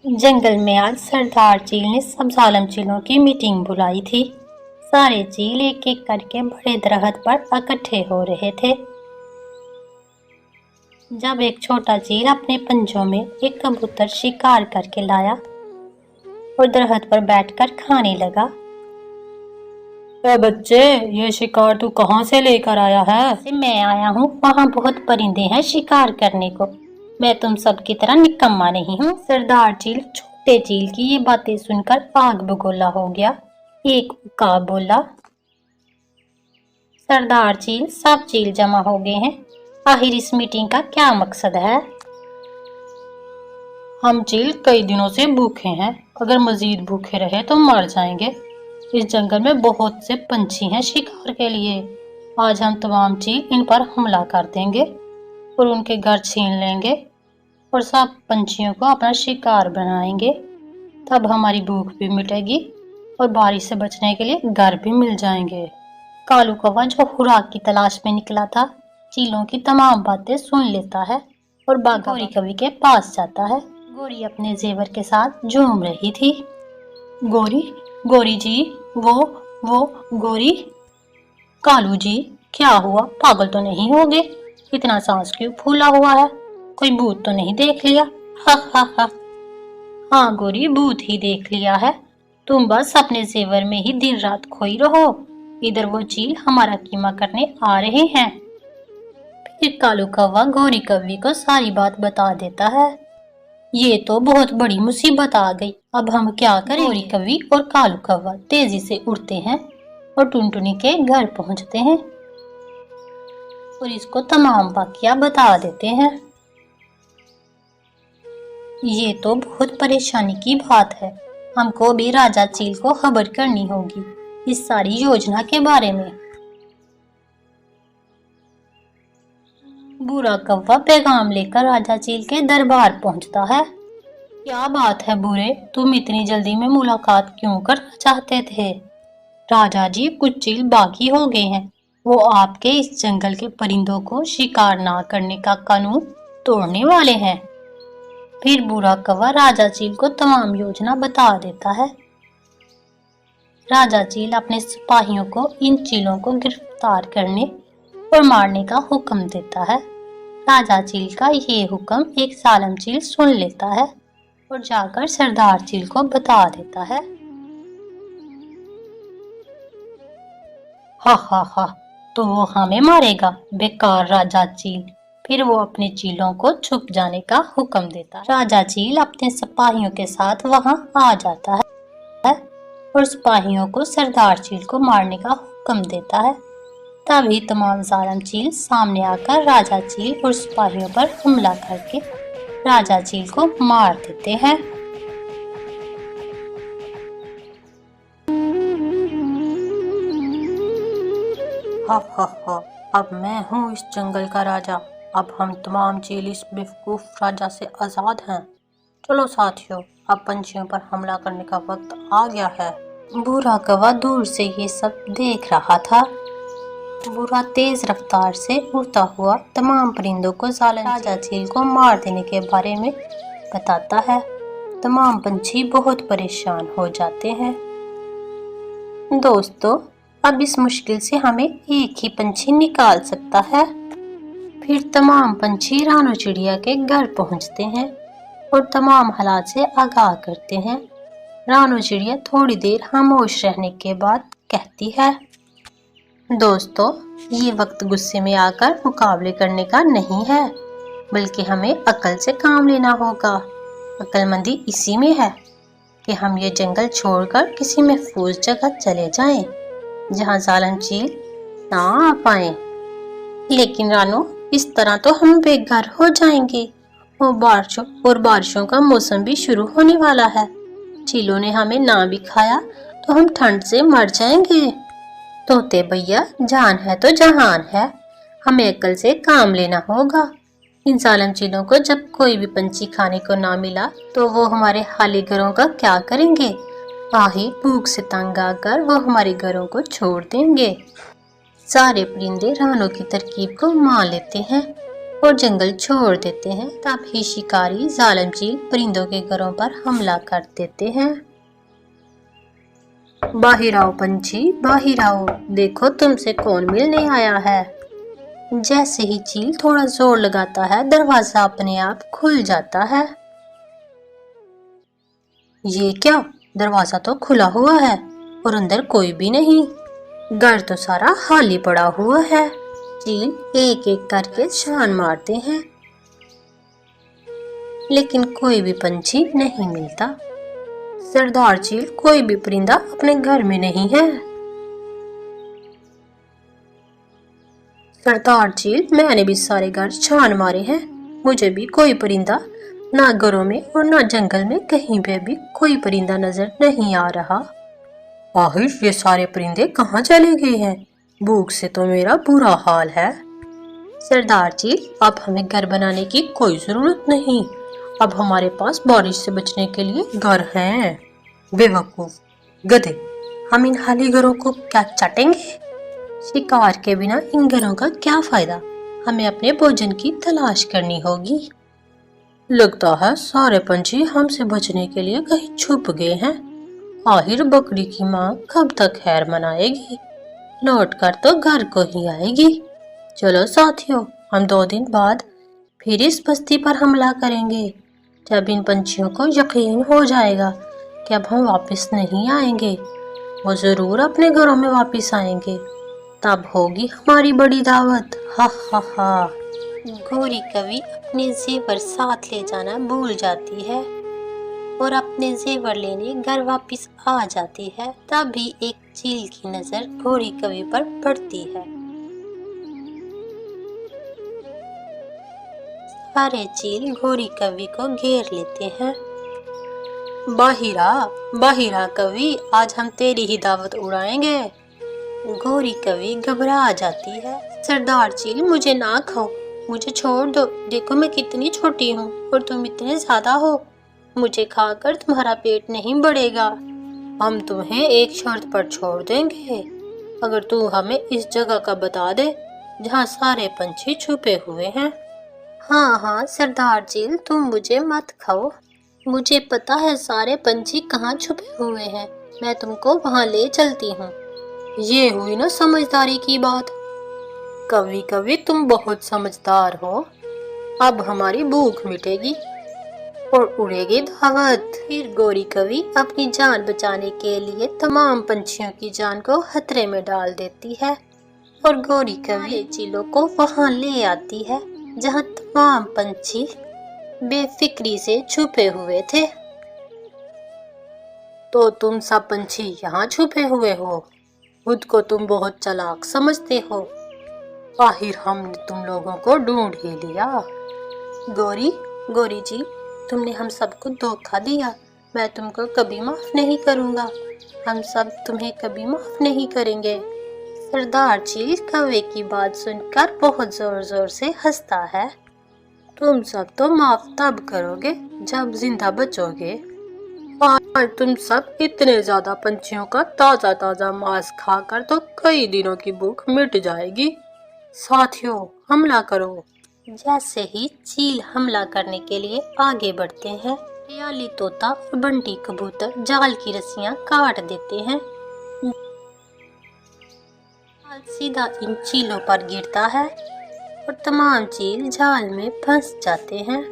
जंगल में आज सरदार चील ने सब जालम चीलों की मीटिंग बुलाई थी। सारे चील एक एक करके बड़े दरख्त पर इकट्ठे हो रहे थे। जब एक छोटा चील अपने पंजों में एक कबूतर शिकार करके लाया और दरख्त पर बैठकर खाने लगा। ए बच्चे, ये शिकार तू कहाँ से लेकर आया है? मैं आया हूँ, वहाँ बहुत परिंदे हैं शिकार करने को। मैं तुम सब की तरह निकम्मा नहीं हूँ। सरदार चील छोटे चील की ये बातें सुनकर आग बगोला हो गया। एक उकाब बोला, सरदार चील, सब चील जमा हो गए हैं, आखिर इस मीटिंग का क्या मकसद है? हम चील कई दिनों से भूखे हैं, अगर मजीद भूखे रहे तो मर जाएंगे। इस जंगल में बहुत से पंछी हैं शिकार के लिए। आज हम तमाम चील इन पर हमला कर देंगे और उनके घर छीन लेंगे और सब पंछियों को अपना शिकार बनाएंगे। तब हमारी भूख भी मिटेगी और बारिश से बचने के लिए घर भी मिल जाएंगे। कालू कौवा, जो खुराक की तलाश में निकला था, चीलों की तमाम बातें सुन लेता है और बाघा गौरी कवि के पास जाता है। गौरी अपने जेवर के साथ झूम रही थी। गौरी जी, वो गौरी। कालू जी, क्या हुआ? पागल तो नहीं हो गए? इतना सांस क्यों फूला हुआ है? कोई भूत तो नहीं देख लिया? हा हा हा। हाँ गौरी, भूत ही देख लिया है। तुम बस अपने जेवर में ही दिन रात खोई रहो। इधर वो चील हमारा कीमा करने आ रहे हैं। फिर कालू कौवा गौरी कवि को सारी बात बता देता है। ये तो बहुत बड़ी मुसीबत आ गई, अब हम क्या करें? गौरी कवि और कालू कौवा तेजी से उड़ते हैं और टुनटुनी के घर पहुंचते हैं और इसको तमाम वाकया बता देते हैं। ये तो बहुत परेशानी की बात है, हमको भी राजा चील को खबर करनी होगी इस सारी योजना के बारे में। बूढ़ा कौवा पैगाम लेकर राजा चील के दरबार पहुंचता है। क्या बात है बूढ़े, तुम इतनी जल्दी में मुलाकात क्यों करना चाहते थे? राजा जी, कुछ चील बाकी हो गए हैं, वो आपके इस जंगल के परिंदों को शिकार ना करने का कानून तोड़ने वाले हैं। फिर बूढ़ा कौवा राजा चील को तमाम योजना बता देता है। राजा चील अपने सिपाहियों को इन चीलों को गिरफ्तार करने और मारने का हुक्म देता है। राजा चील का ये हुक्म एक जालिम चील सुन लेता है और जाकर सरदार चील को बता देता है। हा हा हा, तो वो हमें मारेगा? बेकार राजा चील। फिर वो अपने चीलों को छुप जाने का हुक्म देता है। राजा चील अपने सिपाहियों के साथ वहां आ जाता है और सिपाहियों को सरदार चील को मारने का हुक्म देता है। तभी तमाम जालिम चील सामने आकर राजा चील और सिपाहियों पर हमला करके राजा चील को मार देते हैं। हा हा हा, अब मैं हूँ इस जंगल का राजा। अब हम तमाम चील इस बेवकूफ राजा से आजाद हैं। चलो साथियों, अब पंछियों पर हमला करने का वक्त आ गया है। बूढ़ा कौवा दूर से ये सब देख रहा था। बूढ़ा तेज रफ्तार से उड़ता हुआ तमाम परिंदों को जालिम राजा चील को मार देने के बारे में बताता है। तमाम पंछी बहुत परेशान हो जाते हैं। दोस्तों, अब इस मुश्किल से हमें एक ही पंछी निकाल सकता है। फिर तमाम पंछी रानो चिड़िया के घर पहुंचते हैं और तमाम हालात से आगाह करते हैं। रानो चिड़िया थोड़ी देर खामोश रहने के बाद कहती है, दोस्तों, ये वक्त गुस्से में आकर मुकाबले करने का नहीं है, बल्कि हमें अक्ल से काम लेना होगा। अक्लमंदी इसी में है कि हम ये जंगल छोड़कर किसी महफूज जगह चले जाएं, जहां जालिम चील ना आ पाए। लेकिन रानो, इस तरह तो हम बेघर हो जाएंगे और बारिशों का मौसम भी शुरू होने वाला है। चीलों ने हमें ना भी खाया तो हम ठंड से मर जाएंगे। तोते भैया, जान है तो जहान है, हमें अक्ल से काम लेना होगा। इन जालिम चीलों को जब कोई भी पंछी खाने को ना मिला तो वो हमारे खाली घरों का क्या करेंगे? आही भूख से तंग आकर वो हमारे घरों को छोड़ देंगे। सारे परिंदे रानो की तरकीब को मान लेते हैं اور جنگل چھوڑ دیتے ہیں۔ تب ہی شکاری ظالم چیل پرندوں کے گھروں پر حملہ کر دیتے ہیں۔ باہر آؤ پنچھی، باہر آؤ، دیکھو تم سے کون ملنے آیا ہے۔ جیسے ہی چیل تھوڑا زور لگاتا ہے دروازہ اپنے آپ کھل جاتا ہے۔ یہ کیا؟ دروازہ تو کھلا ہوا ہے اور اندر کوئی بھی نہیں، گھر تو سارا خالی پڑا ہوا ہے۔ چیل ایک ایک کر کے چھان مارتے ہیں لیکن کوئی بھی پنچھی نہیں ملتا۔ سردار چیل کوئی بھی پرندہ اپنے گھر میں نہیں ہے۔ سردار چیل میں نے بھی سارے گھر چھان مارے ہیں، مجھے بھی کوئی پرندہ نہ گھروں میں اور نہ جنگل میں کہیں پہ بھی کوئی پرندہ نظر نہیں آ رہا۔ آخر یہ سارے پرندے کہاں چلے گئے ہیں؟ بھوک سے تو میرا برا حال ہے۔ سردار چیل اب ہمیں گھر بنانے کی کوئی ضرورت نہیں، اب ہمارے پاس بارش سے بچنے کے لیے گھر ہیں۔ بے وقوف گدھے، ہم ان خالی گھروں کو کیا چٹیں گے؟ شکار کے بنا ان گھروں کا کیا فائدہ؟ ہمیں اپنے بھوجن کی تلاش کرنی ہوگی۔ لگتا ہے سارے پنچھی ہم سے بچنے کے لیے کہیں چھپ گئے ہیں۔ آخر بکری کی ماں کب تک خیر منائے گی؟ لوٹ کر تو گھر کو ہی آئے گی۔ چلو ساتھیوں، ہم 2 دن بعد پھر اس بستی پر حملہ کریں گے۔ جب ان پنچھیوں کو یقین ہو جائے گا کہ اب ہم واپس نہیں آئیں گے، وہ ضرور اپنے گھروں میں واپس آئیں گے، تب ہوگی ہماری بڑی دعوت۔ ہا ہا ہا۔ گوری کوی اپنے زیور ساتھ لے جانا بھول جاتی ہے اور اپنے زیور لینے گھر واپس آ جاتی ہے۔ تبھی ایک چیل کی نظر گوری کوی پر پڑتی ہے۔ سارے چیل گوری کوی کو گھیر لیتے ہیں۔ باہر آ، باہر آ کوی، آج ہم تیری ہی دعوت اڑائیں گے۔ گوری کوی گھبرا جاتی ہے۔ سردار چیل، مجھے نہ کھاؤ، مجھے چھوڑ دو، دیکھو میں کتنی چھوٹی ہوں اور تم اتنے زیادہ ہو، مجھے کھا کر تمہارا پیٹ نہیں بڑھے گا۔ ہم تمہیں ایک شرط پر چھوڑ دیں گے، اگر تو ہمیں اس جگہ کا بتا دے جہاں سارے پنچھی چھپے ہوئے ہیں۔ ہاں ہاں سردار چیل، تم مجھے مت کھاؤ، مجھے پتا ہے سارے پنچھی کہاں چھپے ہوئے ہیں، میں تم کو وہاں لے چلتی ہوں۔ یہ ہوئی نا سمجھداری کی بات۔ کبھی کبھی تم بہت سمجھدار ہو۔ اب ہماری بھوک مٹے گی اور اڑے گی دعوت۔ پھر گوری کوی اپنی جان بچانے کے لیے تمام پنچھیوں کی جان کو خطرے میں ڈال دیتی ہے اور گوری کوی چیلوں کو وہاں لے آتی ہے جہاں تمام پنچھی بے فکری سے چھپے ہوئے تھے۔ تو تم سب پنچھی یہاں چھپے ہوئے ہو، خود کو تم بہت چالاک سمجھتے ہو، آخر ہم نے تم لوگوں کو ڈھونڈ ہی لیا۔ گوری جی، تم نے ہم سب کو دھوکہ دیا، میں تم کو کبھی معاف نہیں کروں گا، ہم سب تمہیں کبھی معاف نہیں کریں گے۔ سردار چیل کوے کی بات سن کر بہت زور زور سے ہنستا ہے۔ تم سب تو معاف تب کرو گے جب زندہ بچو گے، اور تم سب اتنے زیادہ پنچھیوں کا تازہ تازہ ماंس کھا کر تو کئی دنوں کی بھوک مٹ جائے گی۔ ساتھیوں، حملہ کرو۔ جیسے ہی چیل حملہ کرنے کے لیے آگے بڑھتے ہیں، خیالی طوطا اور بنٹی کبوتر جال کی رسیاں کاٹ دیتے ہیں۔ جال سیدھا ان چیلوں پر گرتا ہے اور تمام چیل جال میں پھنس جاتے ہیں۔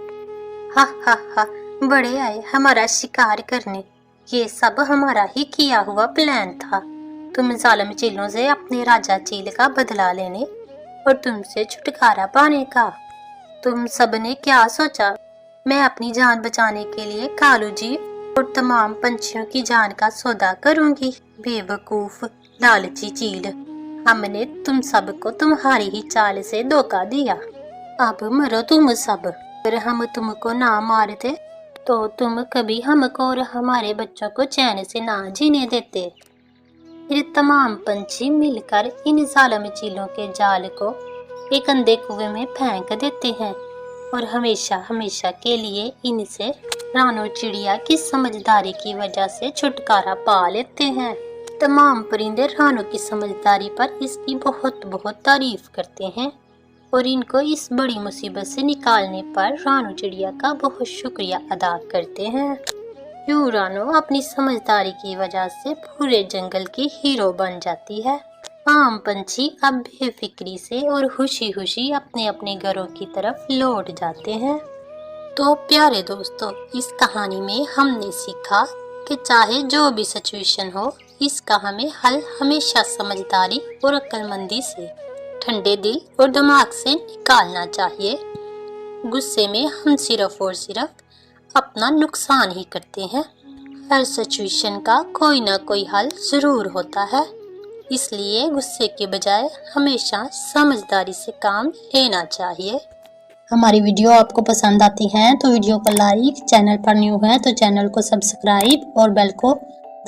ہا ہا ہا، بڑے آئے ہمارا شکار کرنے، یہ سب ہمارا ہی کیا ہوا پلان تھا، تم ظالم چیلوں سے اپنے راجا چیل کا بدلہ لینے اور تم سے چھٹکارا پانے کا۔ تم سب نے کیا سوچا میں اپنی جان بچانے کے لیے کالو جی اور تمام پنچھیوں کی جان کا سودا کروں گی؟ بے وقوف لالچی چیل، ہم نے تم سب کو تمہاری ہی چال سے دھوکہ دیا، اب مرو تم سب۔ اگر ہم تم کو نہ مارتے تو تم کبھی ہم کو اور ہمارے بچوں کو چین سے نہ جینے دیتے۔ پھر تمام پنچھی مل کر ان ظالم چیلوں کے جال کو ایک اندھے کنویں میں پھینک دیتے ہیں اور ہمیشہ ہمیشہ کے لیے ان سے رانو چڑیا کی سمجھداری کی وجہ سے چھٹکارا پا لیتے ہیں۔ تمام پرندے رانو کی سمجھداری پر اس کی بہت بہت تعریف کرتے ہیں और इनको इस बड़ी मुसीबत से निकालने पर रानू चिड़िया का बहुत शुक्रिया अदा करते हैं। यूं रानू अपनी समझदारी की वजह से पूरे जंगल की हीरो बन जाती है। आम पंछी अब बेफिक्री से और खुशी खुशी अपने अपने घरों की तरफ लौट जाते हैं। तो प्यारे दोस्तों, इस कहानी में हमने सीखा कि चाहे जो भी सिचुएशन हो, इसका हमें हल हमेशा समझदारी और अक्लमंदी से, ठंडे दिल और दिमाग से निकालना चाहिए। गुस्से में हम सिर्फ और सिर्फ अपना नुकसान ही करते हैं। हर सिचुएशन का कोई ना कोई हल जरूर होता है, इसलिए गुस्से के बजाय हमेशा समझदारी से काम लेना चाहिए। हमारी वीडियो आपको पसंद आती है तो वीडियो को लाइक, चैनल पर न्यू है तो चैनल को सब्सक्राइब और बेल को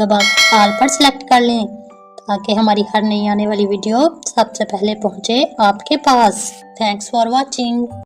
दबा ऑल पर सिलेक्ट कर लें, ताकि हमारी हर नई आने वाली वीडियो सबसे पहले पहुंचे आपके पास। Thanks for watching.